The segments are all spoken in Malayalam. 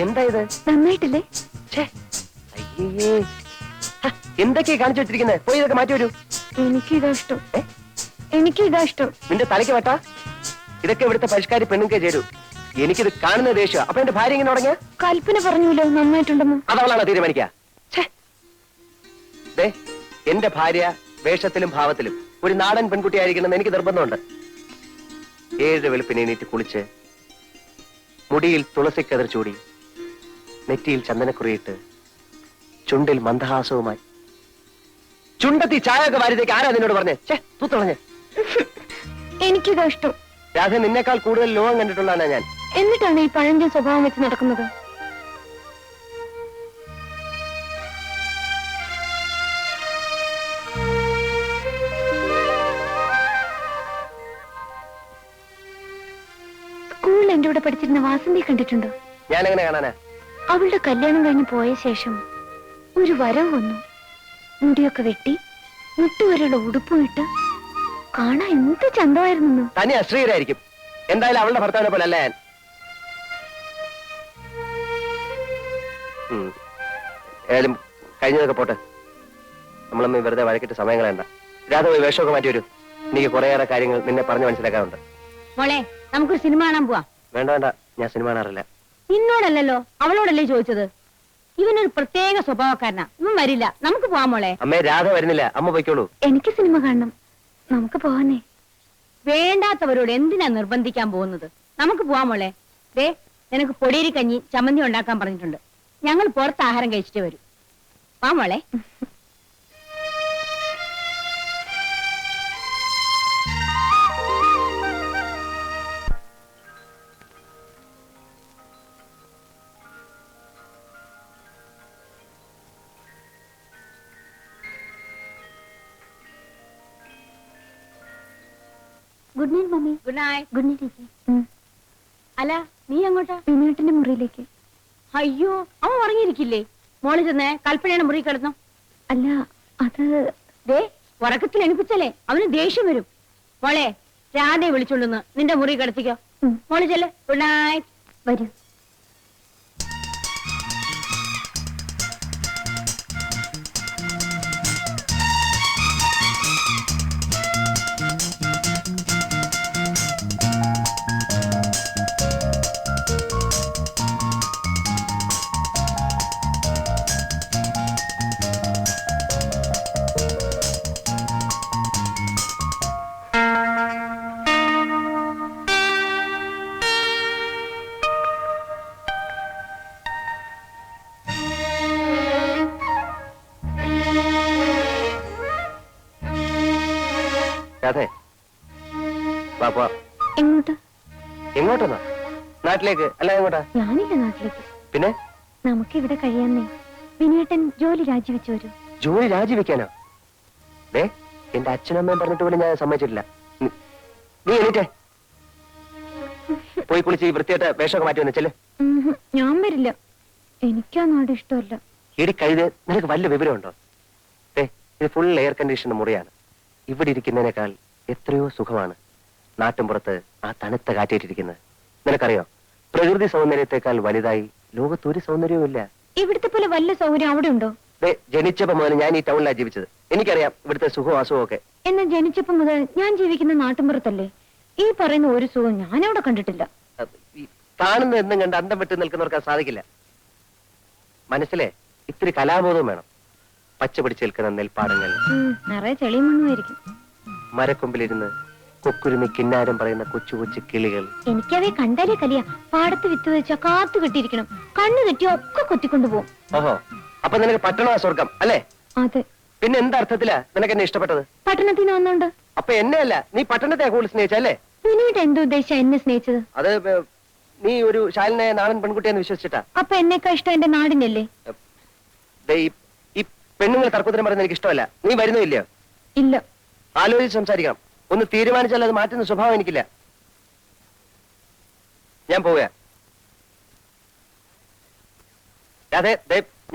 എന്താ ഇത്? നന്നായിട്ടില്ലേ? അയ്യേ, എന്തൊക്കെയാ കാണിച്ചു വെച്ചിരിക്കുന്നത്? പോയി ഇതൊക്കെ മാറ്റി വരൂ. എനിക്കിതാ ഇഷ്ടം. നിന്റെ തലയ്ക്ക് വെട്ടാ? ഇതൊക്കെ ഇവിടുത്തെ പരിഷ്കാരി പെണ്ണുക്കെ ചേരൂ. എനിക്കിത് കാണുന്ന ദേഷ്യം. അപ്പൊ എന്റെ ഭാര്യ ഇങ്ങനെ തുടങ്ങിയ കൽപ്പന പറഞ്ഞല്ലോ നന്നായിട്ടുണ്ടെന്ന്. അതവളാണോ തീരുമാനിക്ക? എന്റെ ഭാര്യ വേഷത്തിലും ഭാവത്തിലും ഒരു നാടൻ പെൺകുട്ടിയായിരിക്കണമെന്ന് എനിക്ക് നിർബന്ധമുണ്ട്. 7 വെളുപ്പിന് എണീറ്റ് കുളിച്ച്, മുടിയിൽ തുളസിക്കതിർ ചൂടി, നെറ്റിയിൽ ചന്ദനക്കുറിയിട്ട്, ചുണ്ടിൽ മന്ദഹാസവുമായി, ചുണ്ടത്തി ചായ ഒക്കെ വാരിതേക്ക് ആരാ നിന്നോട് പറഞ്ഞേ? തൂത്തുളഞ്ഞ്. എനിക്കിതാ ഇഷ്ടം. രാധ, നിന്നേക്കാൾ കൂടുതൽ ലോകം കണ്ടിട്ടുള്ളതാണ് ഞാൻ. എന്നിട്ടാണ് ഈ പഴഞ്ചൻ സ്വഭാവം വെച്ച് നടക്കുന്നത്. സ്കൂളിൽ എന്റെ കൂടെ പഠിച്ചിരുന്ന വാസന്തി കണ്ടിട്ടുണ്ടോ? ഞാൻ എങ്ങനെ കാണാനാ? അവളുടെ കല്യാണം കഴിഞ്ഞ് പോയ ശേഷം ഒരു വരവ് വന്നു. മുടിയൊക്കെ വെട്ടി, മുട്ടുവരെയുള്ള ഉടുപ്പും ഇട്ട് കാണാൻ എന്ത് ചന്തമായിരുന്നു. തന്നെ അശ്രീരായിരിക്കും. എന്തായാലും അവളുടെ ഭർത്താവിനെ പോലെ അല്ല ഞാൻ. ഏതായാലും കഴിഞ്ഞതൊക്കെ പോട്ടെ. നമ്മളമ്മ വെറുതെ വഴക്കിട്ട് സമയം കളയണ്ട. രാധ പോയി വേഷമൊക്കെ മാറ്റി വരൂ. എനിക്ക് കുറേയേറെ കാര്യങ്ങൾ നിന്നെ പറഞ്ഞു മനസ്സിലാക്കാറുണ്ട്. മോളെ, നമുക്കൊരു സിനിമ കാണാൻ പോവാ. വേണ്ട, ഞാൻ സിനിമ കാണാറില്ല. നിന്നോടല്ലോ, അവളോടല്ലേ ചോദിച്ചത്. ഇവനൊരു പ്രത്യേക സ്വഭാവക്കാരനാ. ഇവൻ വരില്ല. നമുക്ക് പോവാം മോളെ. അമ്മേ, രാധ വരുന്നില്ല. അമ്മ പോയിക്കോളൂ. എനിക്ക് സിനിമ കാണണം. നമുക്ക് പോവാനേ. വേണ്ടാത്തവരോട് എന്തിനാ നിർബന്ധിക്കാൻ പോകുന്നത്? നമുക്ക് പോവാം മോളെ. ദേ, നിനക്ക് പൊടിയരി കഞ്ഞി ചമ്മന്തി ഉണ്ടാക്കാൻ പറഞ്ഞിട്ടുണ്ട്. ഞങ്ങൾ പുറത്ത് ആഹാരം കഴിച്ചിട്ട് വരും. വാ മോളെ. Good night mummy. Good night. Good night. അല്ല, നീ അങ്ങോട്ടാ? വിനോട്ടിന്റെ മുറിയിലേക്ക്. അയ്യോ, അവൻ ഉറങ്ങിയിരിക്കില്ലേ? മോള് ചെന്നേ കൽപ്പനയുടെ മുറി കിടന്നു. അല്ല, അത് ദേ ഉറക്കത്തിൽ എണിപ്പിച്ചല്ലേ അവന് ദേഷ്യം വരും. മോളെ, രാധയെ വിളിച്ചോണ്ടെന്ന് നിന്റെ മുറി കിടത്തിക്കോ. മോള് ചെല്ല്. Good night. വരൂ. എങ്ങോട്ട്? എങ്ങോട്ടെന്നാ? നാട്ടിലേക്ക്. അല്ല, എങ്ങോട്ടാ? ഞാനില്ല നാട്ടിലേക്ക്. പിന്നെ നമുക്ക് ഇവിടെ കഴിയാന്നേ. വിനേട്ടൻ ജോലി രാജിവെച്ചു വരും. ജോലി രാജിവെക്കാനോ? എന്റെ അച്ഛനും അമ്മയും പറഞ്ഞിട്ട് പോലും ഞാൻ സമ്മതിച്ചിട്ടില്ല. നീ എണീറ്റേ പോയി കുളിച്ച് ഈ വൃത്തിയായിട്ട് വേഷമൊക്കെ മാറ്റി വന്നിച്ചല്ലേ. ഞാൻ വരില്ല. എനിക്കാ നാട് ഇഷ്ടമല്ല. ഇടി കഴുത്, നിനക്ക് വല്ല വിവരമുണ്ടോ? ഇത് ഫുൾ എയർ കണ്ടീഷന്റെ മുറിയാണ്. ഇവിടെ ഇരിക്കുന്നതിനേക്കാൾ എത്രയോ സുഖമാണ് നാട്ടിൻപുറത്ത് ആ തണുത്ത കാറ്റേറ്റിരിക്കുന്നത്. നിനക്കറിയോ, പ്രകൃതി സൗന്ദര്യത്തെക്കാൾ വലുതായി ലോകത്തൊരു സൗന്ദര്യവും ഇല്ല. ഇവിടുത്തെ പോലെ വല്ല സൗകര്യം അവിടെ ഉണ്ടോ? ജനിച്ചപ്പോ മുതൽ ഞാൻ ഈ ടൗണിലാണ് ജീവിച്ചത്. എനിക്കറിയാം ഇവിടുത്തെ സുഖവും അസുഖവും ഒക്കെ. എന്നാൽ ജനിച്ചപ്പോ മുതൽ ഞാൻ ജീവിക്കുന്ന നാട്ടിൻപുറത്തല്ലേ. ഈ പറയുന്ന ഒരു സുഖം ഞാൻ അവിടെ കണ്ടിട്ടില്ല. കാണുന്ന എന്നും കണ്ട് അന്തം വിട്ട് നിൽക്കുന്നവർക്ക് സാധിക്കില്ല. മനസ്സിലെ ഇത്തിരി കലാബോധവും വേണം. പച്ച പിടിച്ച് നിൽക്കുന്ന നെൽപ്പാടങ്ങൾ, നിറയെ ചെളിയും മണ്ണുമായിരിക്കും. മരക്കൊമ്പിലിരുന്ന് കൊക്കുരുമി കിന്നാരം പറയുന്ന കൊച്ചു കൊച്ചു കിളികൾ. എനിക്കവയെ കണ്ടാലേ കലിയ. പാടത്ത് വിത്ത് വെച്ചാ കാത്തു കെട്ടിയിരിക്കണം. കണ്ണു തെറ്റിയോ ഒക്കെ കൊത്തിക്കൊണ്ടുപോകും. ഓഹോ, അപ്പൊ നിനക്ക് പട്ടണ സ്വർഗം അല്ലേ? അതെ. പിന്നെ എന്തർത്ഥത്തിലാ നിനക്ക് എന്നെ ഇഷ്ടപ്പെട്ടത്? പട്ടണത്തിന് വന്നോണ്ട്. അപ്പൊ എന്നെ അല്ല, നീ പട്ടണത്തെ കൂടുതൽ സ്നേഹിച്ചല്ലേ? പിന്നീട് എന്തോ ഉദ്ദേശിച്ച എന്നെ സ്നേഹിച്ചത്? അത് നീ ഒരു ശാലിനായ നാടൻ പെൺകുട്ടിയെന്ന് വിശ്വസിച്ചിട്ടാ. അപ്പൊ എന്നേക്കാ ഇഷ്ടം എന്റെ നാടിനല്ലേ? ഈ പെണ്ണുങ്ങൾ തർക്കത്തിനും പറയുന്നത് എനിക്ക് ഇഷ്ടമല്ല. നീ വരുന്നില്ലയോ? ഇല്ല. ആലോചിച്ച് സംസാരിക്കണം. ഒന്ന് തീരുമാനിച്ചാൽ അത് മാറ്റുന്ന സ്വഭാവം എനിക്കില്ല. ഞാൻ പോവുക. അതെ,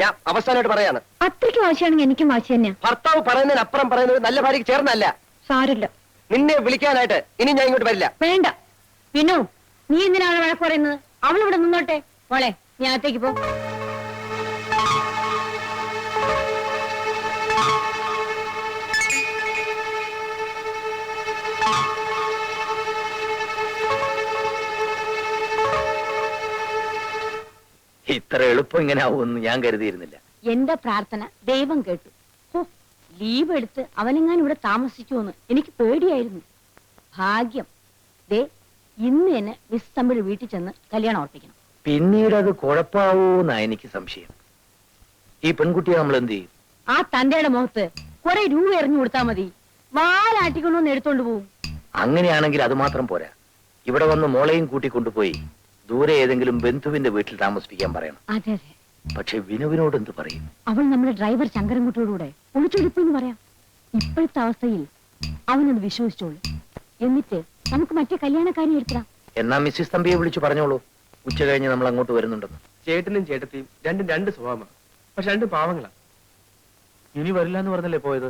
ഞാൻ അവസാനമായിട്ട് പറയാണ്. അത്രയ്ക്ക് വാശിയാണെങ്കിൽ എനിക്കും വാശി തന്നെയാ. ഭർത്താവ് പറയുന്നതിനപ്പുറം പറയുന്നത് നല്ല ഭാര്യക്ക് ചേർന്നല്ല. സാരില്ല. നിന്നെ വിളിക്കാനായിട്ട് ഇനി ഞാൻ ഇങ്ങോട്ട് വരില്ല. വേണ്ട. വിനു, നീ എന്തിനാണ് വഴക്ക് പറയുന്നത്? അവളിവിടെ നിന്നോട്ടെ. മോളെ, നീ അകത്തേക്ക് പോ. ഇത്ര എളുപ്പം ഇങ്ങനെ ആവുമെന്ന് ഞാൻ കരുതിയിരുന്നില്ല. എന്റെ പ്രാർത്ഥന ദൈവം കേട്ടു. ഹോ, ലീവ് എടുത്ത് അവനെങ്ങാനും ഇവിടെ താമസിക്കുമെന്ന് എനിക്ക് പേടിയായിരുന്നു. ഭാഗ്യം. ദേ ഇന്ന് തന്നെ മിസ് തമ്പിഴ് വീട്ടിൽ ചെന്ന് കല്യാണം ഉറപ്പിക്കണം. പിന്നീട് അത് കുഴപ്പാവൂന്നാ എനിക്ക് സംശയം. ഈ പെൺകുട്ടിയെ നമ്മൾ എന്ത് ചെയ്യും? ആ തന്റെയുടെ മുഖത്ത് കുറെ രൂപ എറിഞ്ഞു കൊടുത്താ മതി, വാലാട്ടിക്കൊണ്ടൊന്ന് എടുത്തോണ്ട് പോവും. അങ്ങനെയാണെങ്കിൽ അത് മാത്രം പോരാ. ഇവിടെ വന്ന് മോളെയും കൂട്ടിക്കൊണ്ടുപോയി ദൂരെ ഏതെങ്കിലും ബന്ധുവിന്റെ വീട്ടിൽ താമസിപ്പിക്കാൻ പറയണം. അതെ അതെ. പക്ഷെ വിനുവിനോട് എന്ത് പറയും? അവൾ നമ്മുടെ ഡ്രൈവർ ശങ്കരൻകുട്ടിയോടുകൂടെ ഒളിച്ചൊളിപ്പെന്ന് പറയാം. ഇപ്പോഴത്തെ അവസ്ഥയിൽ അവനത് വിശ്വസിച്ചോളൂ. എന്നിട്ട് നമുക്ക് മറ്റേ കല്യാണക്കാരി എടുക്കാം. എന്നാ മിസ്സിസ് തമ്പിയെ വിളിച്ചു പറഞ്ഞോളൂ, ഉച്ച കഴിഞ്ഞ് നമ്മൾ അങ്ങോട്ട് വരുന്നുണ്ടെന്ന്. ചേട്ടനും ചേട്ടത്തിയും രണ്ടും രണ്ട് സ്വഭാവമാണ്, പക്ഷെ രണ്ടും പാവങ്ങളാ. ഇനി വരില്ല എന്ന് പറഞ്ഞല്ലേ പോയത്?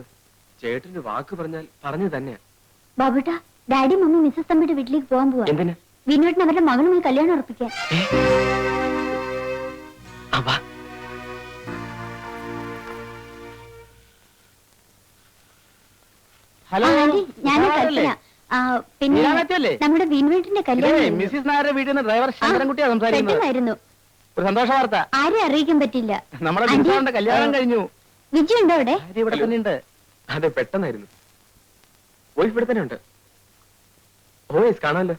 ചേട്ടന് വാക്ക് പറഞ്ഞാൽ പറഞ്ഞു തന്നെയാ. ബാബുട്ടാ, ഡാഡി മമ്മി മിസ്സസ് തമ്പിയുടെ വീട്ടിലേക്ക് പോകാൻ പോവാ. എന്തിനാ? വിനോദിന് അവരുടെ മകളുമായി കല്യാണം ഉറപ്പിക്കാൻ. ഹലോ, ഞാൻ പിന്നെ നമ്മുടെ വിനോദിന്റെ കല്യാണം മിസ്സിസ് നായരുടെ വീട്ടിൽ നിന്ന് ഡ്രൈവർ ശങ്കരൻകുട്ടിയാ സംസാരിക്കുന്നത്. പെട്ടെന്നായിരുന്നു. ഒരു സന്തോഷ വാർത്ത. ആരും അറിയിക്കാൻ പറ്റില്ല. നമ്മുടെ ബിനുസാറിന്റെ കല്യാണം കഴിഞ്ഞു. വിജയ് ഉണ്ടോ അവിടെ? ഇവിടെ തന്നെ ഉണ്ട്. അതെ, പെട്ടെന്നായിരുന്നു. വോയിസ് ഇവിടെ തന്നെ ഉണ്ട്. വോയിസ് കാണാമല്ലോ.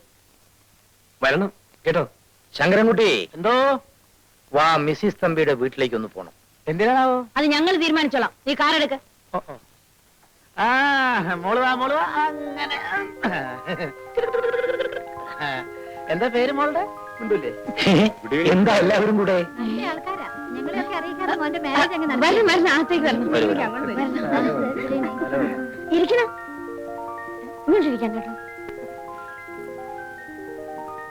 വരണം കേട്ടോ. ശങ്കരൻകുട്ടി, എന്തോ വാ, മിസ്സിസ് തമ്പിയുടെ വീട്ടിലേക്ക് ഒന്ന് പോണം. എന്തിനാണാവോ? അത് ഞങ്ങൾ തീരുമാനിച്ചോളാം. നീ കാർ എടുക്ക. മോള് വാ. അങ്ങനെ എന്താ പേര് മോളുടെ? എന്താ എല്ലാവരും കൂടെ? ഇരിക്കണം. ഇങ്ങോട്ടിരിക്കാൻ കേട്ടോ.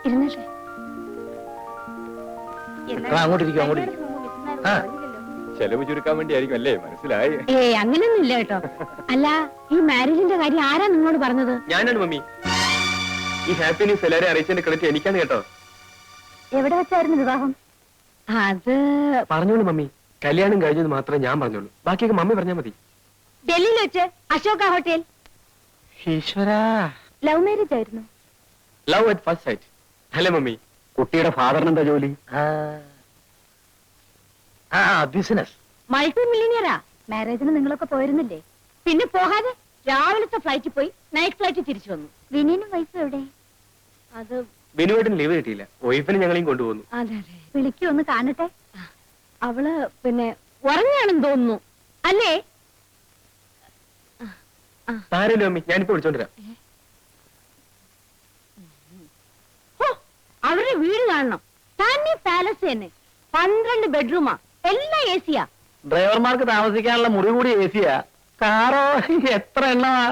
ഇരുന്നല്ലേ. അങ്ങോട്ടിരിക്കും. ചെലവ് ചുരുക്കാൻ വേണ്ടിയായിരിക്കും അല്ലേ? മനസ്സിലായി. അങ്ങനെയൊന്നും ഇല്ല കേട്ടോ. അല്ല, ഈ മാരേജിന്റെ കാര്യം ആരാ നിങ്ങളോട് പറഞ്ഞത്? ഞാനാണ് മമ്മി. ഈ ഹാപ്പി ന്യൂസ് എല്ലാരെയും അറിയിച്ചതിന്റെ ക്രെഡിറ്റ് എനിക്കാണ് കേട്ടോ. എവിടെ വെച്ചായിരുന്നു വിവാഹം? അത് പറഞ്ഞോളൂ മമ്മി. കല്യാണം കഴിഞ്ഞത് മാത്രമേ ഞാൻ പറഞ്ഞോളൂ, ബാക്കിയൊക്കെ മമ്മി പറഞ്ഞാൽ മതി. ഡൽഹിയിൽ വെച്ച് അശോക ഹോട്ടൽ. ഈശ്വരാ, ലവ് മാരേജ് ആയിരുന്നു. ലവ് അറ്റ് ഫസ്റ്റ് സൈറ്റ് അല്ലേ മമ്മി? കുട്ടിയുടെ ഫാദറിന് എന്താ ജോലി? ബിസിനസ്. മൾട്ടി മില്ലിയനിയറാ. മാരേജിന് നിങ്ങളൊക്കെ പോയിരുന്നില്ലേ? പിന്നെ പോകാതെ രാവിലത്തെ ഫ്ലൈറ്റിൽ പോയി നൈറ്റ് ഫ്ലൈറ്റിൽ തിരിച്ചു വന്നു. വിനീനും വൈഫ് എവിടെ? അത് ബിനുവേട്ടന് ലീവ് കിട്ടിയില്ല. വൈഫിനെ ഞങ്ങളെയും കൊണ്ടുപോകുന്നു. അതെ അതെ. വിളിക്കൂ, ഒന്ന് കാണട്ടെ. അവള് പിന്നെ ഉറങ്ങാണെന്ന് തോന്നുന്നു അല്ലേ? ആരല്ലോ മമ്മി, ഞാനിപ്പോ വിളിച്ചോണ്ടിരാം. അവരുടെ വീട് കാണണം. തന്നെ പാലസ് തന്നെ. 12 ബെഡ്റൂമാ, എല്ലാം എ സിയാ. ഡ്രൈവർമാർക്ക് താമസിക്കാനുള്ള മുറി കൂടി എ സിയാ. കാറോ എത്ര എണ്ണമാ?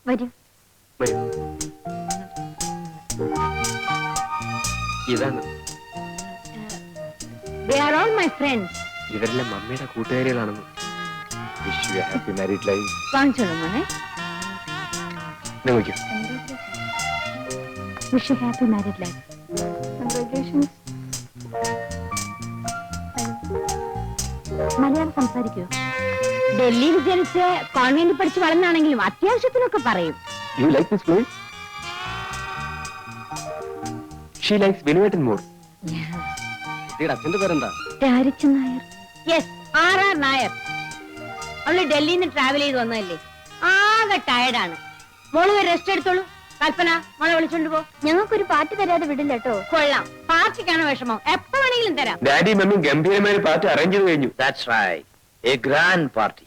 വരൂ. ഇതാണ്. They are all my friends. ഇവരെല്ലാം മമ്മിയുടെ കൂട്ടുകാരികളാണെന്ന്. Wish you happy married life. വാങ്ങിച്ചോളൂ മോനെ. നോക്കൂ. Wish you happy married life. Congratulations. Malayalam സംസാരിക്കൂ. ഡൽഹിയിൽ ജനിച്ച് കോൺവെന്റിൽ പഠിച്ച് വളർന്നാണെങ്കിലും അത്യാവശ്യത്തിനൊക്കെ പറയും. You like this place? She likes Vinuwetan more. അച്ഛന്റെ പേരെന്താ? രാരിച്ചൻ നായർ. Yes, R Nair. അവള് ഡൽഹിയിൽ നിന്ന് ട്രാവൽ ചെയ്ത് വന്നതല്ലേ, ആകെ ടയർഡാണ്. മോള് റെസ്റ്റ് എടുത്തോളൂ. കൽപ്പന, മോളെ വിളിച്ചോണ്ട് പോ. ഞങ്ങൾക്കൊരു പാർട്ടി തരാതെ വിടില്ല കേട്ടോ. കൊള്ളാം, പാർട്ടിക്കാണ് വിഷമം. എപ്പോ വേണമെങ്കിലും തരാം. ഡാഡി മമ്മി ഗംഭീരമായ പാർട്ടി അറേഞ്ച് ചെയ്ത് കഴിഞ്ഞു. That's right. A grand party.